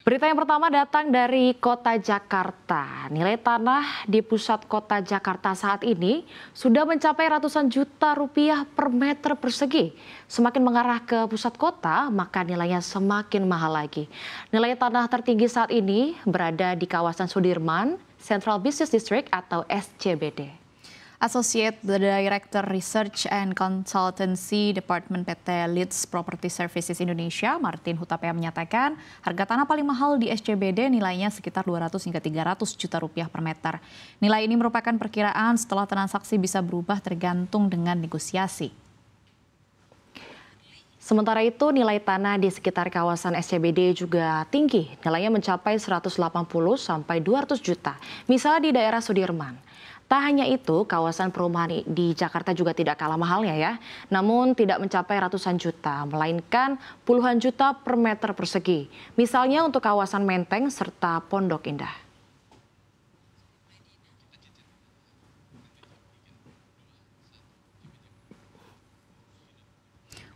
Berita yang pertama datang dari Kota Jakarta. Nilai tanah di pusat Kota Jakarta saat ini sudah mencapai ratusan juta rupiah per meter persegi. Semakin mengarah ke pusat kota, maka nilainya semakin mahal lagi. Nilai tanah tertinggi saat ini berada di kawasan Sudirman, Central Business District atau SCBD. Associate Director Research and Consultancy Department PT Leeds Property Services Indonesia, Martin Hutapea menyatakan harga tanah paling mahal di SCBD nilainya sekitar 200 hingga 300 juta rupiah per meter. Nilai ini merupakan perkiraan setelah transaksi bisa berubah tergantung dengan negosiasi. Sementara itu nilai tanah di sekitar kawasan SCBD juga tinggi, nilainya mencapai 180 sampai 200 juta, misalnya di daerah Sudirman. Tak hanya itu, kawasan perumahan di Jakarta juga tidak kalah mahalnya ya. Namun tidak mencapai ratusan juta, melainkan puluhan juta per meter persegi. Misalnya untuk kawasan Menteng serta Pondok Indah.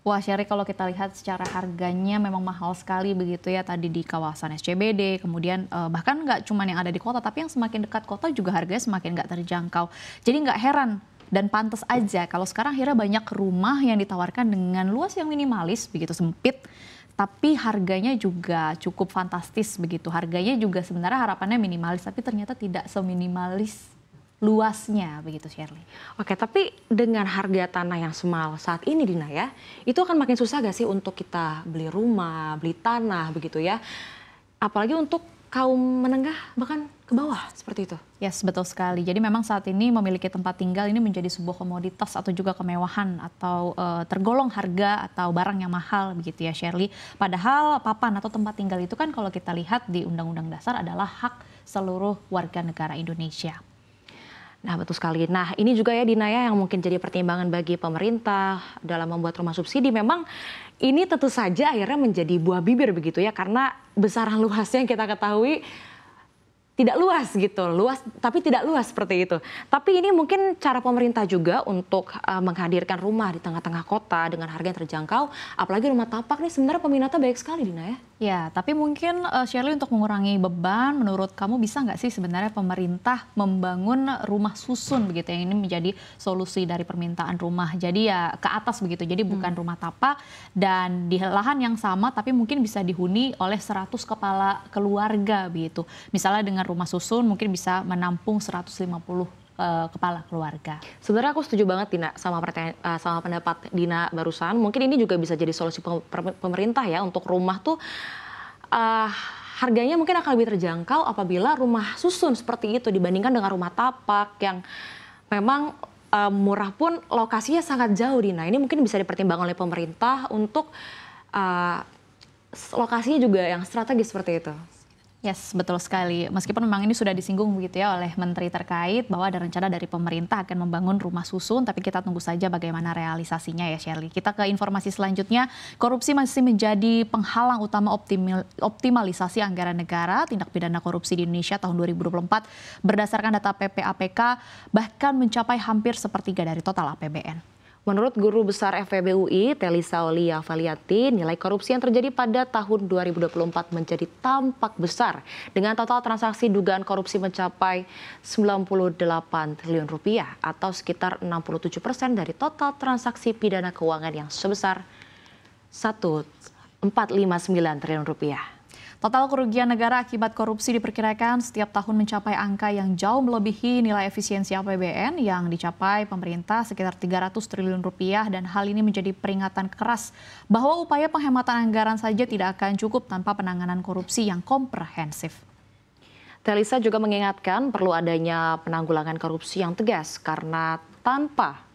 Wah, Syari, kalau kita lihat secara harganya memang mahal sekali begitu ya tadi di kawasan SCBD, kemudian bahkan nggak cuma yang ada di kota, tapi yang semakin dekat kota juga harganya semakin nggak terjangkau. Jadi nggak heran dan pantas aja kalau sekarang akhirnya banyak rumah yang ditawarkan dengan luas yang minimalis, begitu sempit, tapi harganya juga cukup fantastis begitu. Harganya juga sebenarnya harapannya minimalis, tapi ternyata tidak seminimalis luasnya begitu, Shirley. Oke, tapi dengan harga tanah yang semahal saat ini Dina ya, itu akan makin susah gak sih untuk kita beli rumah, beli tanah begitu ya? Apalagi untuk kaum menengah bahkan ke bawah seperti itu. Yes, betul sekali. Jadi memang saat ini memiliki tempat tinggal ini menjadi sebuah komoditas atau juga kemewahan atau tergolong harga atau barang yang mahal begitu ya, Shirley. Padahal papan atau tempat tinggal itu kan kalau kita lihat di Undang-Undang Dasar adalah hak seluruh warga negara Indonesia. Nah, betul sekali. Nah, ini juga ya Dina ya yang mungkin jadi pertimbangan bagi pemerintah dalam membuat rumah subsidi. Memang ini tentu saja akhirnya menjadi buah bibir begitu ya, karena besaran luasnya yang kita ketahui tidak luas gitu, luas tapi tidak luas seperti itu. Tapi ini mungkin cara pemerintah juga untuk menghadirkan rumah di tengah-tengah kota dengan harga yang terjangkau, apalagi rumah tapak nih sebenarnya peminatnya banyak sekali Dina ya. Ya, tapi mungkin Shirley untuk mengurangi beban, menurut kamu bisa nggak sih sebenarnya pemerintah membangun rumah susun begitu yang ini menjadi solusi dari permintaan rumah. Jadi ya ke atas begitu, jadi bukan rumah tapak dan di lahan yang sama tapi mungkin bisa dihuni oleh 100 kepala keluarga begitu. Misalnya dengan rumah susun mungkin bisa menampung 150 kepala keluarga. Sebenarnya aku setuju banget Dina sama pendapat Dina barusan. Mungkin ini juga bisa jadi solusi pemerintah ya untuk rumah tuh harganya mungkin akan lebih terjangkau apabila rumah susun seperti itu dibandingkan dengan rumah tapak yang memang murah pun lokasinya sangat jauh Dina. Ini mungkin bisa dipertimbangkan oleh pemerintah untuk lokasinya juga yang strategis seperti itu. Yes, betul sekali. Meskipun memang ini sudah disinggung begitu ya oleh menteri terkait bahwa ada rencana dari pemerintah akan membangun rumah susun, tapi kita tunggu saja bagaimana realisasinya ya, Shirley. Kita ke informasi selanjutnya. Korupsi masih menjadi penghalang utama optimalisasi anggaran negara. Tindak pidana korupsi di Indonesia tahun 2024 berdasarkan data PPAPK bahkan mencapai hampir sepertiga dari total APBN. Menurut Guru Besar FEB UI, Telisa Aulia Valianti, nilai korupsi yang terjadi pada tahun 2024 menjadi tampak besar dengan total transaksi dugaan korupsi mencapai 98 triliun rupiah atau sekitar 67% dari total transaksi pidana keuangan yang sebesar 1,459 triliun rupiah. Total kerugian negara akibat korupsi diperkirakan setiap tahun mencapai angka yang jauh melebihi nilai efisiensi APBN yang dicapai pemerintah sekitar 300 triliun rupiah dan hal ini menjadi peringatan keras bahwa upaya penghematan anggaran saja tidak akan cukup tanpa penanganan korupsi yang komprehensif. Telisa juga mengingatkan perlu adanya penanggulangan korupsi yang tegas karena tanpa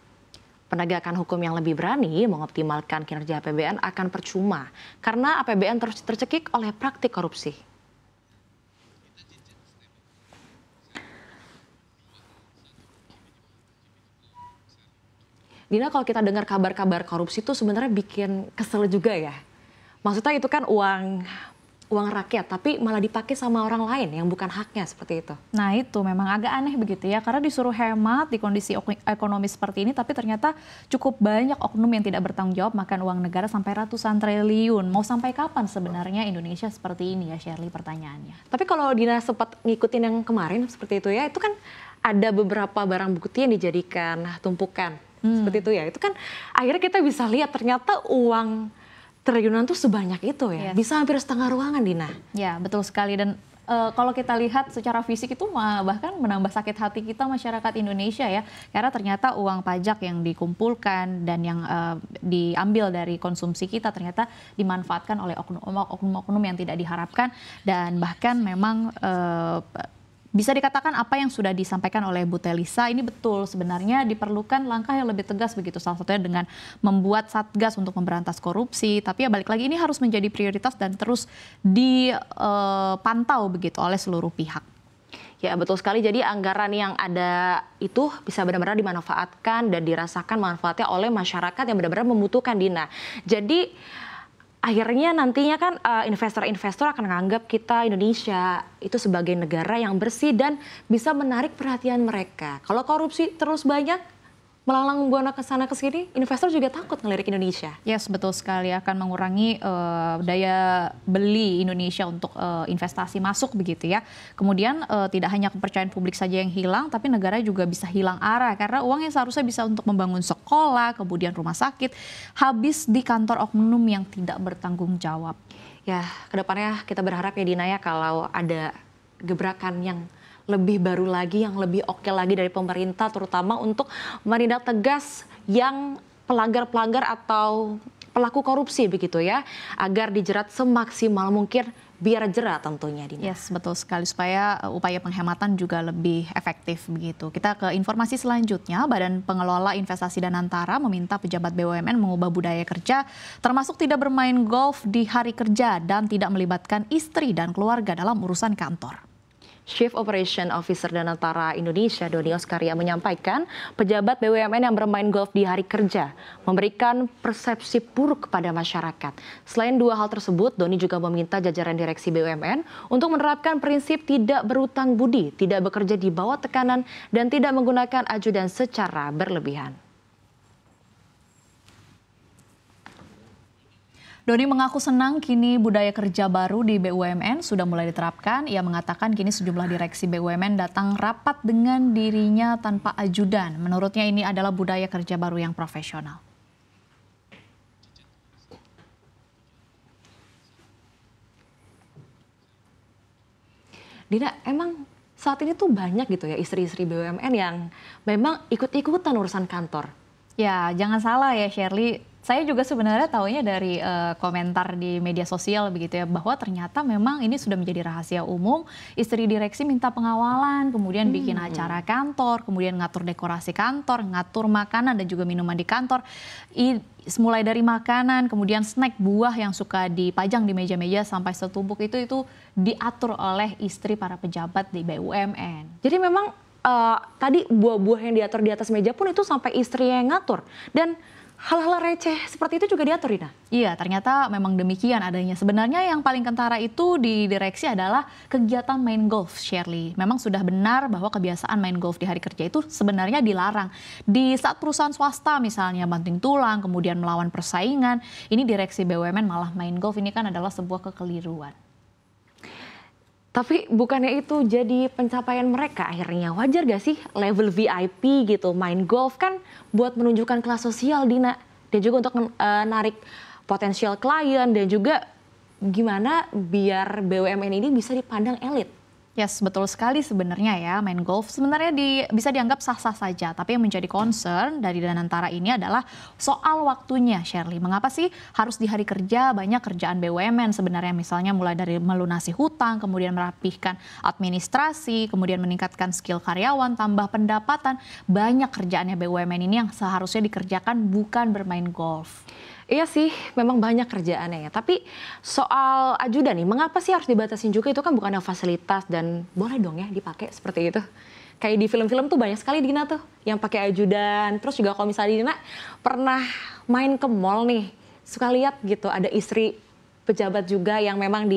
penegakan hukum yang lebih berani mengoptimalkan kinerja APBN akan percuma karena APBN terus tercekik oleh praktik korupsi. Dina, kalau kita dengar kabar-kabar korupsi itu sebenarnya bikin kesel juga ya. Maksudnya itu kan uang uang rakyat, tapi malah dipakai sama orang lain yang bukan haknya seperti itu. Nah itu memang agak aneh begitu ya, karena disuruh hemat di kondisi ekonomi seperti ini, tapi ternyata cukup banyak oknum yang tidak bertanggung jawab makan uang negara sampai ratusan triliun. Mau sampai kapan sebenarnya Indonesia seperti ini ya, Shirley, pertanyaannya? Tapi kalau Dina sempat ngikutin yang kemarin seperti itu ya, itu kan ada beberapa barang bukti yang dijadikan tumpukan seperti itu ya. Itu kan akhirnya kita bisa lihat ternyata uang triliunan tuh sebanyak itu ya, Yes. bisa hampir setengah ruangan, Dina. Ya, betul sekali. Dan kalau kita lihat secara fisik itu bahkan menambah sakit hati kita masyarakat Indonesia ya. Karena ternyata uang pajak yang dikumpulkan dan yang diambil dari konsumsi kita ternyata dimanfaatkan oleh oknum-oknum yang tidak diharapkan. Dan bahkan memang bisa dikatakan apa yang sudah disampaikan oleh Bu Telisa ini betul, sebenarnya diperlukan langkah yang lebih tegas begitu, salah satunya dengan membuat satgas untuk memberantas korupsi. Tapi ya balik lagi, ini harus menjadi prioritas dan terus dipantau begitu oleh seluruh pihak. Ya betul sekali, jadi anggaran yang ada itu bisa benar-benar dimanfaatkan dan dirasakan manfaatnya oleh masyarakat yang benar-benar membutuhkan, Dina. Jadi akhirnya nantinya kan investor-investor akan menganggap kita Indonesia itu sebagai negara yang bersih dan bisa menarik perhatian mereka. Kalau korupsi terus banyak, melanglang buana ke sana ke sini, investor juga takut ngelirik Indonesia. Yes, betul sekali, akan mengurangi daya beli Indonesia untuk investasi masuk begitu ya. Kemudian tidak hanya kepercayaan publik saja yang hilang, tapi negara juga bisa hilang arah karena uang yang seharusnya bisa untuk membangun sekolah, kemudian rumah sakit, habis di kantor oknum yang tidak bertanggung jawab. Ya, kedepannya kita berharap ya Dina ya, kalau ada gebrakan yang lebih baru lagi, yang lebih oke lagi dari pemerintah, terutama untuk menindak tegas yang pelanggar-pelanggar atau pelaku korupsi begitu ya, agar dijerat semaksimal mungkin, biar jerat tentunya, Dina. Yes, betul sekali, supaya upaya penghematan juga lebih efektif begitu. Kita ke informasi selanjutnya. Badan Pengelola Investasi Danantara meminta pejabat BUMN mengubah budaya kerja, termasuk tidak bermain golf di hari kerja dan tidak melibatkan istri dan keluarga dalam urusan kantor. Chief Operation Officer Danantara Indonesia, Doni Oskaria, menyampaikan pejabat BUMN yang bermain golf di hari kerja memberikan persepsi buruk kepada masyarakat. Selain dua hal tersebut, Doni juga meminta jajaran direksi BUMN untuk menerapkan prinsip tidak berutang budi, tidak bekerja di bawah tekanan, dan tidak menggunakan ajudan secara berlebihan. Doni mengaku senang kini budaya kerja baru di BUMN sudah mulai diterapkan. Ia mengatakan kini sejumlah direksi BUMN datang rapat dengan dirinya tanpa ajudan. Menurutnya ini adalah budaya kerja baru yang profesional. Dina, emang saat ini tuh banyak gitu ya istri-istri BUMN yang memang ikut-ikutan urusan kantor. Ya, jangan salah ya Shirley. Saya juga sebenarnya taunya dari komentar di media sosial begitu ya, bahwa ternyata memang ini sudah menjadi rahasia umum. Istri direksi minta pengawalan, kemudian bikin acara kantor, kemudian ngatur dekorasi kantor, ngatur makanan dan juga minuman di kantor. Mulai dari makanan, kemudian snack, buah yang suka dipajang di meja-meja sampai setumpuk itu diatur oleh istri para pejabat di BUMN. Jadi memang tadi buah-buah yang diatur di atas meja pun itu sampai istri yang ngatur. Dan hal-hal receh seperti itu juga diatur, Dina? Iya, ternyata memang demikian adanya. Sebenarnya yang paling kentara itu di direksi adalah kegiatan main golf, Shirley. Memang sudah benar bahwa kebiasaan main golf di hari kerja itu sebenarnya dilarang. Di saat perusahaan swasta misalnya banting tulang, kemudian melawan persaingan, ini direksi BUMN malah main golf, ini kan adalah sebuah kekeliruan. Tapi bukannya itu jadi pencapaian mereka akhirnya? Wajar gak sih level VIP gitu, main golf kan buat menunjukkan kelas sosial, Dina. Dan juga untuk narik potensial klien dan juga gimana biar BUMN ini bisa dipandang elit. Yes, betul sekali sebenarnya ya, main golf sebenarnya bisa dianggap sah-sah saja. Tapi yang menjadi concern dari Danantara ini adalah soal waktunya, Shirley. Mengapa sih harus di hari kerja? Banyak kerjaan BUMN sebenarnya, misalnya mulai dari melunasi hutang, kemudian merapihkan administrasi, kemudian meningkatkan skill karyawan, tambah pendapatan. Banyak kerjaannya BUMN ini yang seharusnya dikerjakan bukan bermain golf. Iya sih, memang banyak kerjaannya ya. Tapi soal ajudan nih, mengapa sih harus dibatasin juga? Itu kan bukan ada fasilitas dan boleh dong ya dipakai seperti itu. Kayak di film-film tuh banyak sekali, Dina, tuh yang pakai ajudan. Terus juga kalau misalnya Dina pernah main ke mall nih, suka lihat gitu ada istri pejabat juga yang memang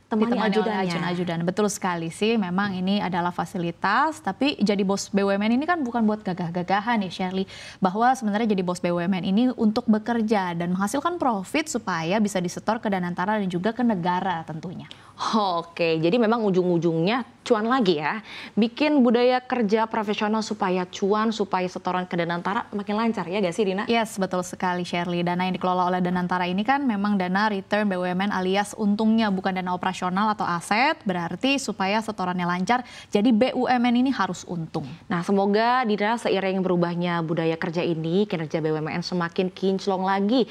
Temani ditemani oleh ajudannya. ajudan. Betul sekali sih, memang ini adalah fasilitas, tapi jadi bos BUMN ini kan bukan buat gagah-gagahan ya Shirley, bahwa sebenarnya jadi bos BUMN ini untuk bekerja dan menghasilkan profit supaya bisa disetor ke Danantara dan juga ke negara tentunya. Oke, jadi memang ujung-ujungnya cuan lagi ya. Bikin budaya kerja profesional supaya cuan, supaya setoran ke Danantara makin lancar ya gak sih Dina? Yes, betul sekali Shirley. Dana yang dikelola oleh Danantara ini kan memang dana return BUMN alias untungnya, bukan dana operasional atau aset, berarti supaya setorannya lancar, jadi BUMN ini harus untung. Nah, semoga Dina seiring berubahnya budaya kerja ini, kinerja BUMN semakin kinclong lagi.